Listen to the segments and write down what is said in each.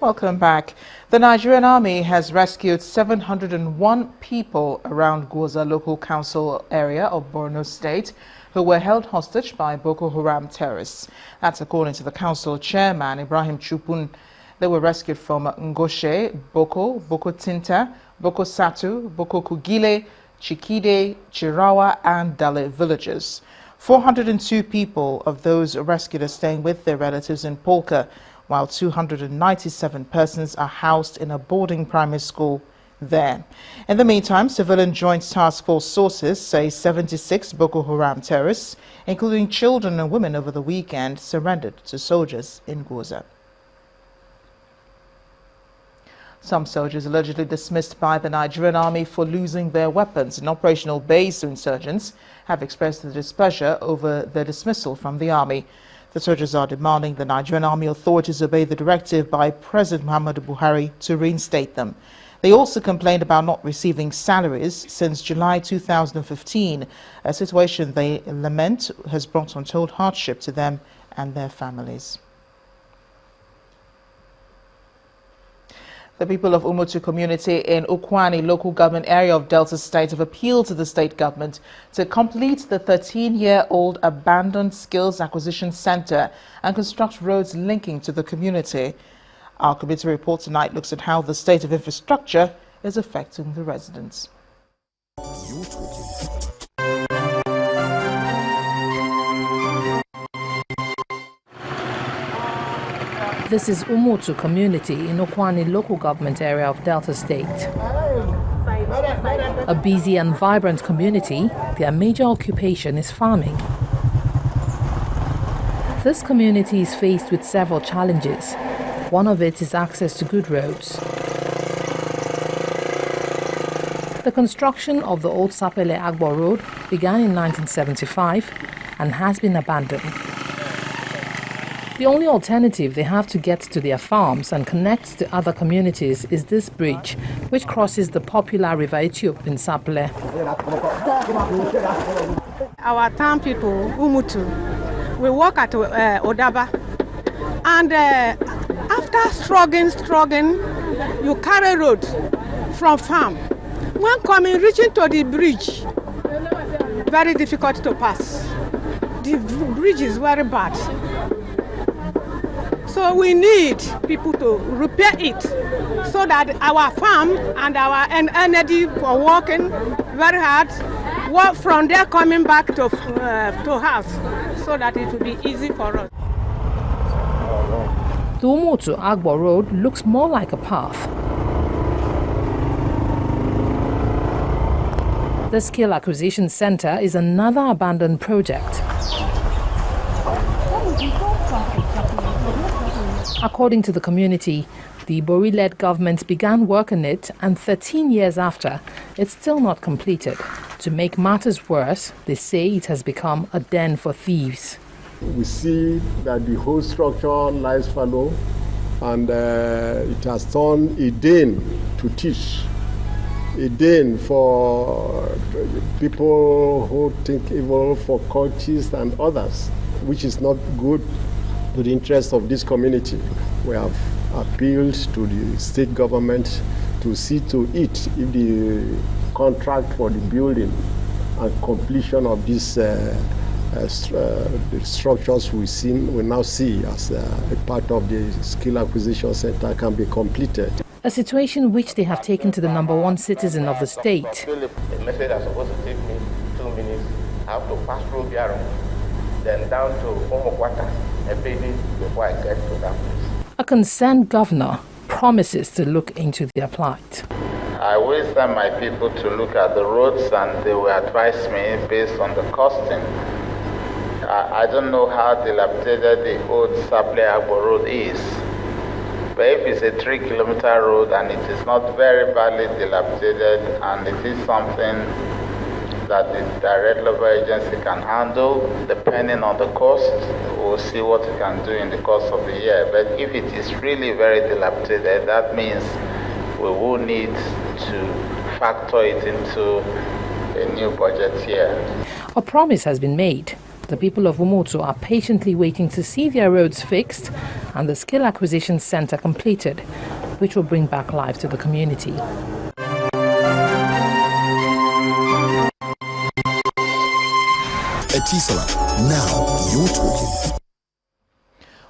Welcome back. The Nigerian Army has rescued 701 people around Gwoza local council area of Borno State who were held hostage by Boko Haram terrorists. That's according to the council chairman, Ibrahim Chupun. They were rescued from Ngoshe, Boko Tinta, Boko Satu, Boko Kugile, Chikide, Chirawa and Dale villages. 402 people of those rescued are staying with their relatives in Polka, while 297 persons are housed in a boarding primary school there. In the meantime, civilian joint task force sources say 76 Boko Haram terrorists, including children and women over the weekend, surrendered to soldiers in Gwoza. Some soldiers allegedly dismissed by the Nigerian Army for losing their weapons in operational base to insurgents have expressed their displeasure over their dismissal from the Army. The soldiers are demanding the Nigerian Army authorities obey the directive by President Muhammadu Buhari to reinstate them. They also complained about not receiving salaries since July 2015, a situation they lament has brought untold hardship to them and their families. The people of Umutu community in Ukwani local government area of Delta State have appealed to the state government to complete the 13-year-old abandoned skills acquisition center and construct roads linking to the community. Our committee report tonight looks at how the state of infrastructure is affecting the residents. This is Umutu community in Ukwani local government area of Delta State. A busy and vibrant community, their major occupation is farming. This community is faced with several challenges. One of it is access to good roads. The construction of the old Sapele Agbo Road began in 1975 and has been abandoned. The only alternative they have to get to their farms and connect to other communities is this bridge, which crosses the popular River Ethiop in Sapele. Our town people, Umutu, we work at Odaba, and after struggling, you carry road from farm. When reaching to the bridge, very difficult to pass. The bridge is very bad. So we need people to repair it so that our farm and our energy for working very hard, work from there coming back to house so that it will be easy for us. The Umutu Agbo Road looks more like a path. The Skill Acquisition Center is another abandoned project. According to the community, the Bori-led government began work on it, and 13 years after, it's still not completed. To make matters worse, they say it has become a den for thieves. We see that the whole structure lies fallow, and it has turned a den to teach, a den for people who think evil, for cultists and others, which is not good to the interest of this community. We have appealed to the state government to see to it if the contract for the building and completion of these the structures we now see as a part of the Skill Acquisition Center can be completed. A situation which they have taken to the #1 citizen of the state. The message that's supposed to take me 2 minutes, I have to pass through Biarum, then down to Omokwata, before I get to that place. A concerned governor promises to look into their plight. I will send my people to look at the roads and they will advise me based on the costing. I don't know how dilapidated the old Sapele Agbo Road is, but if it's a 3-kilometer road and it is not very badly dilapidated and it is something that the direct level agency can handle, depending on the cost, we'll see what we can do in the course of the year. But if it is really very dilapidated, that means we will need to factor it into a new budget year. A promise has been made. The The people of Umoto are patiently waiting to see their roads fixed and the skill acquisition center completed, which will bring back life to the community. Etisalat, now you're talking.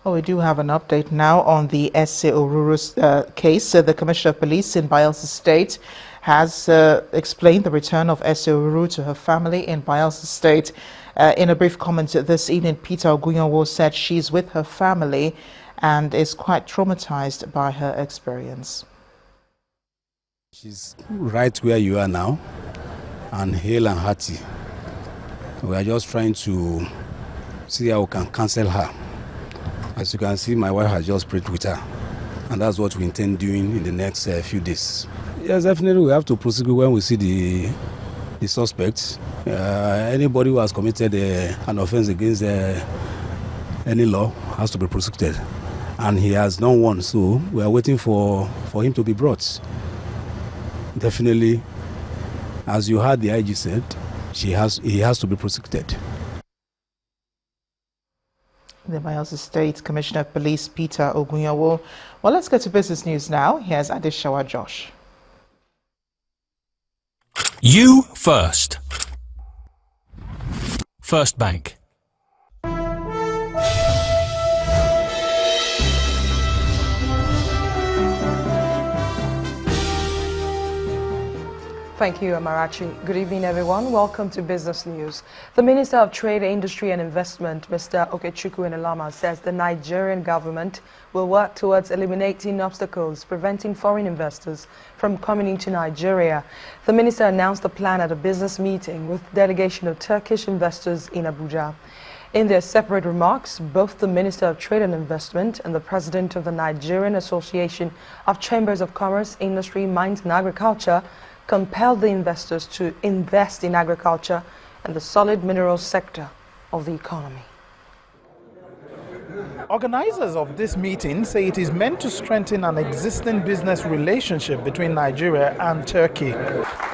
Well, we do have an update now on the Seerurus case. The Commissioner of Police in Bayelsa State has explained the return of Seerurus to her family in Bayelsa State. In a brief comment this evening, Pt.3 said she's with her family and is quite traumatized by her experience. She's right where you are now, and hale and hearty. We are just trying to see how we can cancel her. As you can see, my wife has just prayed with her, and that's what we intend doing in the next few days. Yes, definitely we have to prosecute when we see the suspects. Anybody who has committed an offense against any law has to be prosecuted, and he has not won, so we are waiting for him to be brought. Definitely, as you heard the IG said, he has to be prosecuted. The Bayelsa State Commissioner of Police, Pt.3. Well, let's get to business news now. Here's Adeshawa Josh. You first. First Bank. Thank you, Amarachi. Good evening, everyone. Welcome to Business News. The Minister of Trade, Industry and Investment, Mr. Okechukwu Enelama, says the Nigerian government will work towards eliminating obstacles preventing foreign investors from coming into Nigeria. The minister announced the plan at a business meeting with a delegation of Turkish investors in Abuja. In their separate remarks, both the Minister of Trade and Investment and the President of the Nigerian Association of Chambers of Commerce, Industry, Mines and Agriculture compelled the investors to invest in agriculture and the solid minerals sector of the economy. Organizers of this meeting say it is meant to strengthen an existing business relationship between Nigeria and Turkey.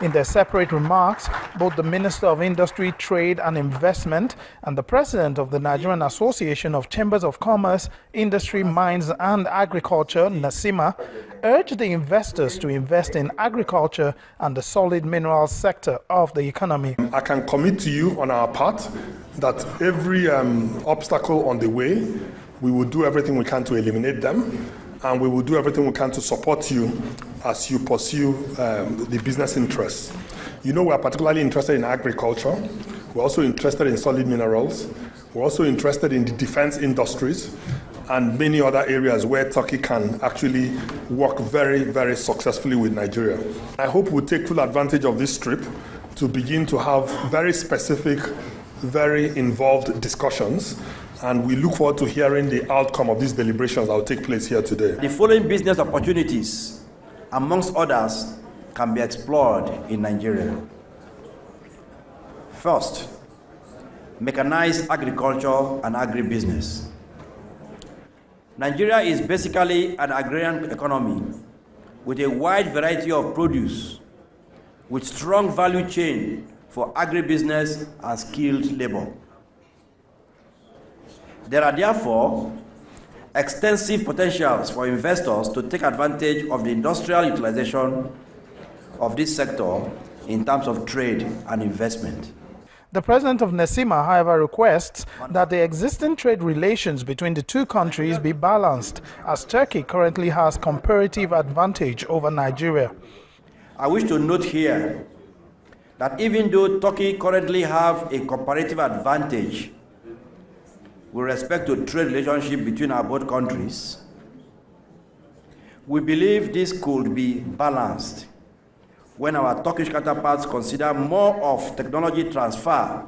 In their separate remarks, both the Minister of Industry, Trade and Investment and the President of the Nigerian Association of Chambers of Commerce, Industry, Mines and Agriculture, Nasima, urged the investors to invest in agriculture and the solid minerals sector of the economy. I can commit to you on our part that every obstacle on the way, we will do everything we can to eliminate them, and we will do everything we can to support you as you pursue the business interests. You know, we are particularly interested in agriculture. We're also interested in solid minerals. We're also interested in the defense industries and many other areas where Turkey can actually work very, very successfully with Nigeria. I hope we'll take full advantage of this trip to begin to have very specific, very involved discussions, and we look forward to hearing the outcome of these deliberations that will take place here today. The following business opportunities, amongst others, can be explored in Nigeria. First, mechanized agriculture and agribusiness. Nigeria is basically an agrarian economy with a wide variety of produce, with strong value chain for agribusiness and skilled labor. There are therefore extensive potentials for investors to take advantage of the industrial utilization of this sector in terms of trade and investment. The president of Nasima, however, requests that the existing trade relations between the two countries be balanced, as Turkey currently has comparative advantage over Nigeria. I wish to note here that even though Turkey currently have a comparative advantage with respect to trade relationship between our both countries, we believe this could be balanced when our Turkish counterparts consider more of technology transfer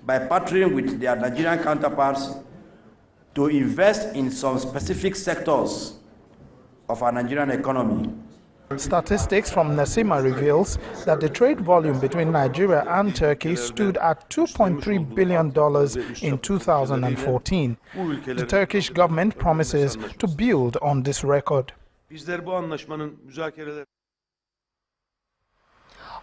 by partnering with their Nigerian counterparts to invest in some specific sectors of our Nigerian economy. Statistics from Nasima reveals that the trade volume between Nigeria and Turkey stood at $2.3 billion in 2014. The Turkish government promises to build on this record.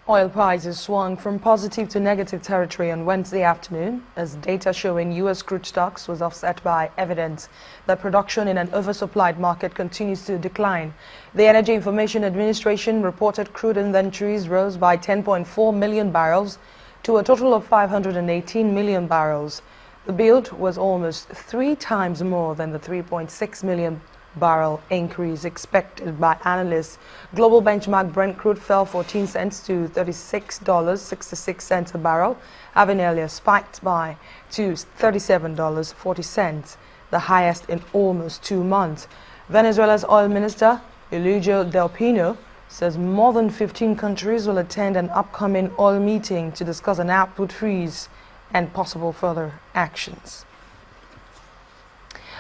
Oil prices swung from positive to negative territory on Wednesday afternoon as data showing U.S. crude stocks was offset by evidence that production in an oversupplied market continues to decline. The Energy Information Administration reported crude inventories rose by 10.4 million barrels to a total of 518 million barrels. The build was almost 3 times more than the 3.6 million barrel increase expected by analysts. Global benchmark Brent crude fell 14 cents to $36.66 a barrel, having earlier spiked to $37.40, the highest in almost 2 months. Venezuela's oil minister, Eligio Del Pino, says more than 15 countries will attend an upcoming oil meeting to discuss an output freeze and possible further actions.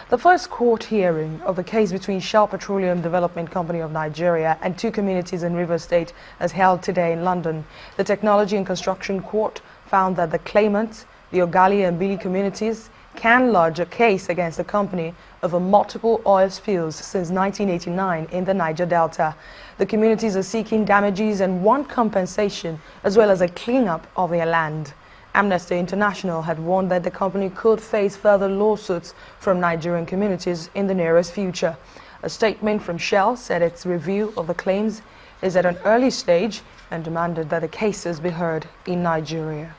The first court hearing of the case between Shell Petroleum Development Company of Nigeria and 2 communities in Rivers State is held today in London. The Technology and Construction Court found that the claimants, the Ogali and Bili communities, can lodge a case against the company over multiple oil spills since 1989 in the Niger Delta. The communities are seeking damages and want compensation as well as a cleanup of their land. Amnesty International had warned that the company could face further lawsuits from Nigerian communities in the nearest future. A statement from Shell said its review of the claims is at an early stage and demanded that the cases be heard in Nigeria.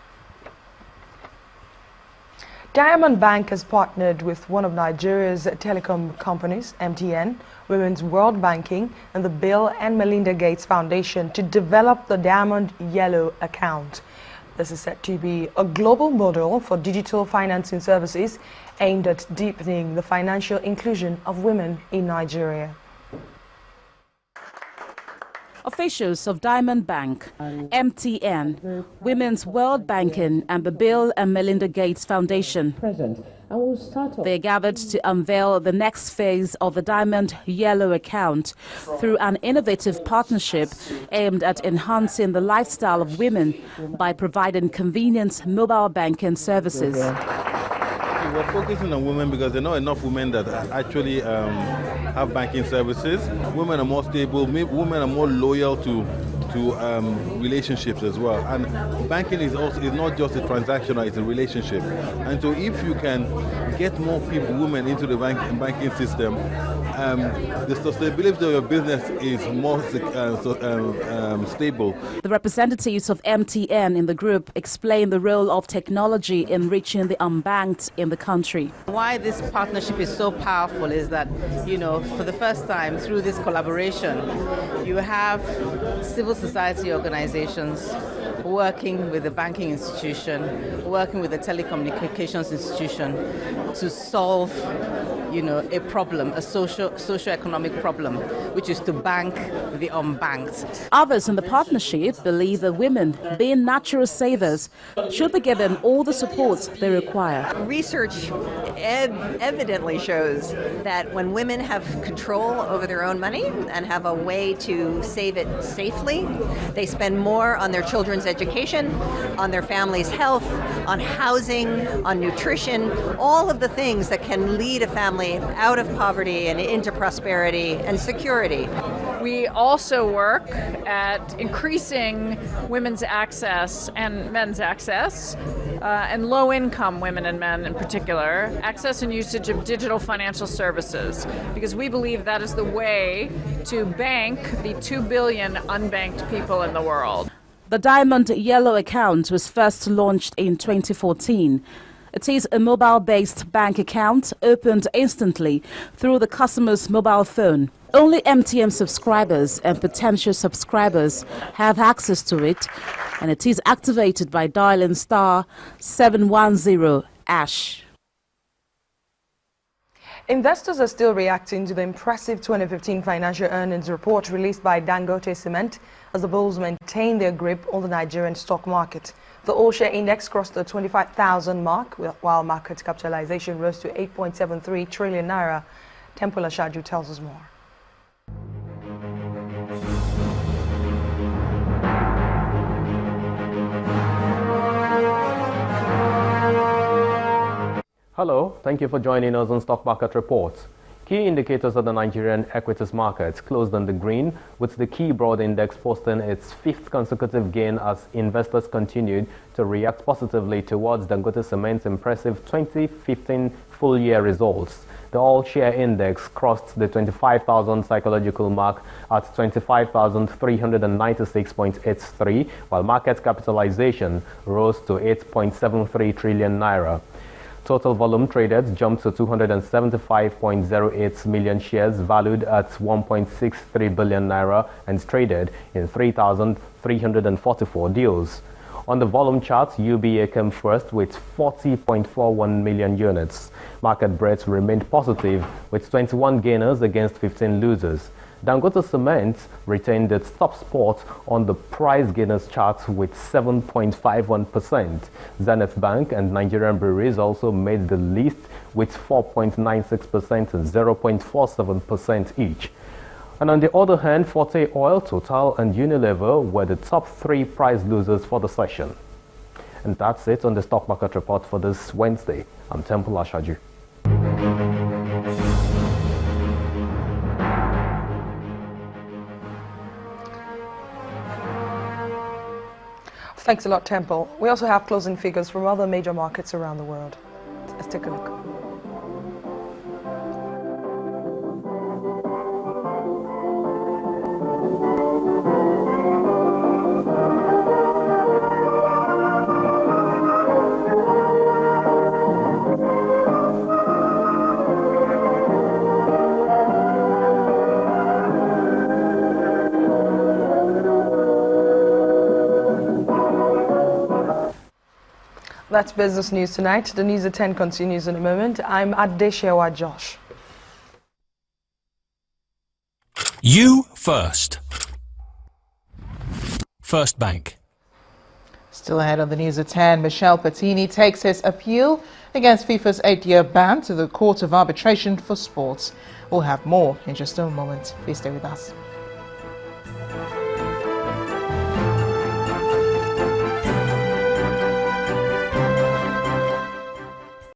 Diamond Bank has partnered with one of Nigeria's telecom companies, MTN, Women's World Banking, and the Bill and Melinda Gates Foundation to develop the Diamond Yellow account. This is said to be a global model for digital financing services aimed at deepening the financial inclusion of women in Nigeria. Officials of Diamond Bank, MTN, Women's World Banking and the Bill and Melinda Gates Foundation, they gathered to unveil the next phase of the Diamond Yellow account through an innovative partnership aimed at enhancing the lifestyle of women by providing convenient mobile banking services. We're focusing on women because there are not enough women that actually have banking services. Women are more stable, women are more loyal to relationships as well. And banking is not just a transaction, it's a relationship. And so if you can get more people, women into the banking system, the sustainability of your business is more stable. The representatives of MTN in the group explain the role of technology in reaching the unbanked in the country. Why this partnership is so powerful is that, for the first time through this collaboration, you have civil society organizations working with the banking institution, working with the telecommunications institution to solve, a problem, a socio-economic problem, which is to bank the unbanked. Others in the partnership believe that women, being natural savers, should be given all the support they require. Research evidently shows that when women have control over their own money and have a way to save it safely, they spend more on their children's education, on their family's health, on housing, on nutrition, all of the things that can lead a family out of poverty and into prosperity and security. We also work at increasing women's access and men's access, and low-income women and men in particular, access and usage of digital financial services, because we believe that is the way to bank the 2 billion unbanked people in the world. The Diamond Yellow account was first launched in 2014. It is a mobile-based bank account opened instantly through the customer's mobile phone. Only MTN subscribers and potential subscribers have access to it, and it is activated by dialing *710#. Investors are still reacting to the impressive 2015 financial earnings report released by Dangote Cement as the bulls maintain their grip on the Nigerian stock market. The all-share index crossed the 25,000 mark, while market capitalization rose to 8.73 trillion naira. Tempola Shaju tells us more. Hello, thank you for joining us on Stock Market Reports. Key indicators of the Nigerian equities market closed on the green, with the key broad index posting its 5th consecutive gain as investors continued to react positively towards Dangote Cement's impressive 2015 full-year results. The all-share index crossed the 25,000 psychological mark at 25,396.83, while market capitalization rose to 8.73 trillion naira. Total volume traded jumped to 275.08 million shares valued at 1.63 billion naira and traded in 3,344 deals. On the volume chart, UBA came first with 40.41 million units. Market breadth remained positive with 21 gainers against 15 losers. Dangote Cement retained its top spot on the price gainers chart with 7.51%. Zenith Bank and Nigerian Breweries also made the list with 4.96% and 0.47% each. And on the other hand, Forte Oil, Total and Unilever were the top 3 prize losers for the session. And that's it on the stock market report for this Wednesday. I'm Temple Ashaju. Thanks a lot, Temple. We also have closing figures from other major markets around the world. Let's take a look. That's business news tonight. The news at 10 continues in a moment. I'm Adeshewa Josh. You first. First Bank. Still ahead on the news at 10, Michel Platini takes his appeal against FIFA's 8-year ban to the Court of Arbitration for Sports. We'll have more in just a moment. Please stay with us.